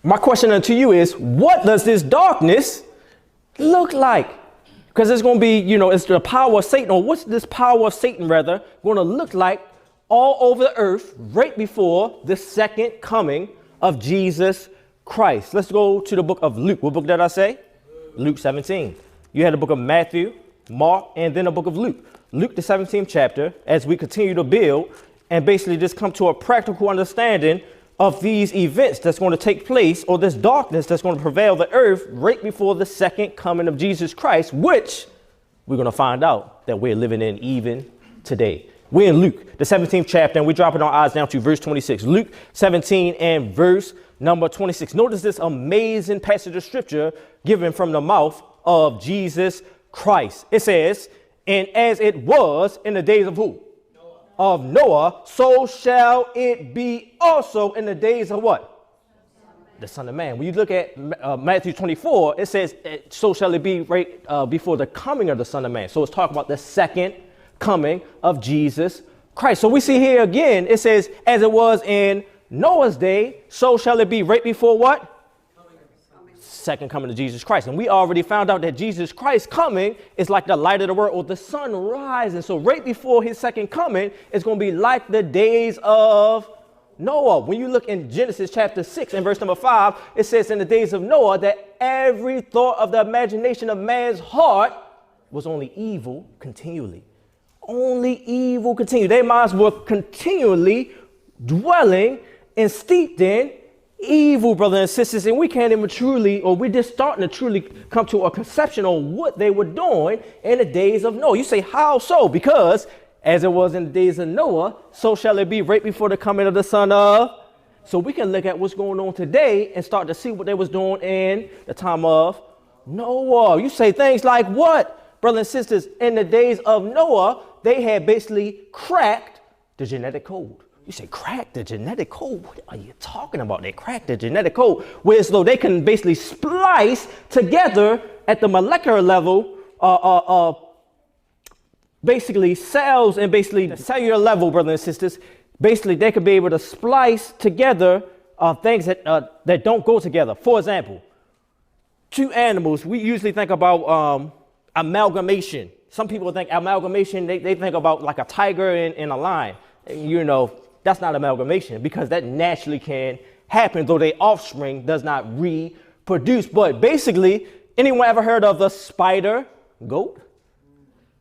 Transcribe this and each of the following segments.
My question to you is, what does this darkness look like? Because it's going to be, it's the power of Satan, or what's this power of Satan, rather, going to look like all over the earth right before the second coming of Jesus Christ? Let's go to the book of Luke. What book did I say? Luke 17. You had the book of Matthew, Mark, and then the book of Luke. Luke, the 17th chapter, as we continue to build and basically just come to a practical understanding of these events that's going to take place, or this darkness that's going to prevail the earth right before the second coming of Jesus Christ, which we're going to find out that we're living in even today. We're in Luke, the 17th chapter, and we're dropping our eyes down to verse 26. Luke 17 and verse number 26. Notice this amazing passage of scripture given from the mouth of Jesus Christ. It says, and as it was in the days of who? Of Noah, so shall it be also in the days of what? The Son of Man. When you look at Matthew 24, it says, so shall it be right before the coming of the Son of Man. So it's talking about the second coming of Jesus Christ. So we see here again, it says, as it was in Noah's day, so shall it be right before what? Second coming of Jesus Christ. And we already found out that Jesus Christ coming is like the light of the world, or the sun rising. So right before his second coming, it's going to be like the days of Noah. When you look in Genesis chapter 6 and verse number 5, it says in the days of Noah that every thought of the imagination of man's heart was only evil continually. Only evil continually. Their minds were continually dwelling and steeped in evil, brothers and sisters, and we can't even truly, or we're just starting to truly come to a conception on what they were doing in the days of Noah. You say, how so? Because as it was in the days of Noah, so shall it be right before the coming of the Son of. So we can look at what's going on today and start to see what they was doing in the time of Noah. You say things like what? Brothers and sisters, in the days of Noah, they had basically cracked the genetic code. You say, crack the genetic code? What are you talking about? They cracked the genetic code, where as though they can basically splice together at the molecular level, basically cells, and basically the cellular level, brothers and sisters. Basically, they could be able to splice together things that don't go together. For example, two animals, we usually think about amalgamation. Some people think amalgamation, they think about like a tiger and a lion. That's not amalgamation, because that naturally can happen, though their offspring does not reproduce. But basically, anyone ever heard of the spider goat?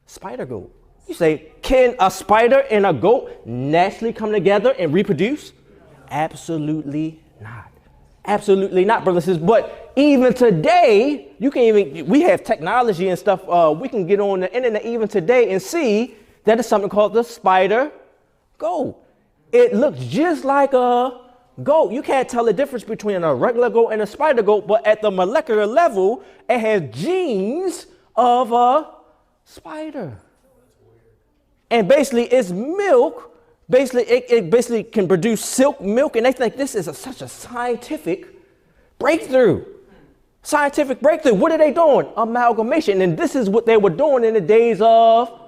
Spider goat. You say, can a spider and a goat naturally come together and reproduce? Absolutely not. Absolutely not, brothers and sisters. But even today, we have technology and stuff. We can get on the internet even today and see that it's something called the spider goat. It looks just like a goat. You can't tell the difference between a regular goat and a spider goat, but at the molecular level, it has genes of a spider. And basically, its milk, it basically can produce silk milk, and they think this is such a scientific breakthrough. Scientific breakthrough. What are they doing? Amalgamation. And this is what they were doing in the days of.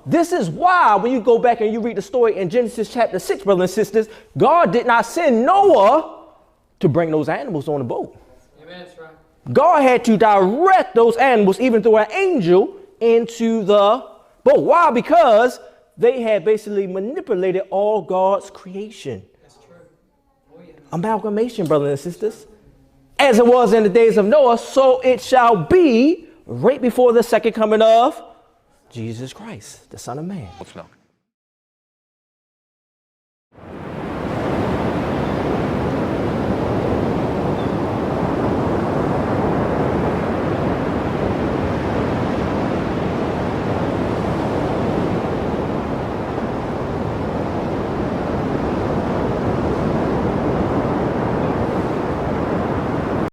This is why when you go back and you read the story in Genesis chapter 6, brothers and sisters, God did not send Noah to bring those animals on the boat. Amen, that's right. God had to direct those animals, even through an angel, into the boat. Why? Because they had basically manipulated all God's creation. That's true. Oh, yeah. Amalgamation, brothers and sisters. As it was in the days of Noah, so it shall be right before the second coming of Jesus Christ, the Son of Man.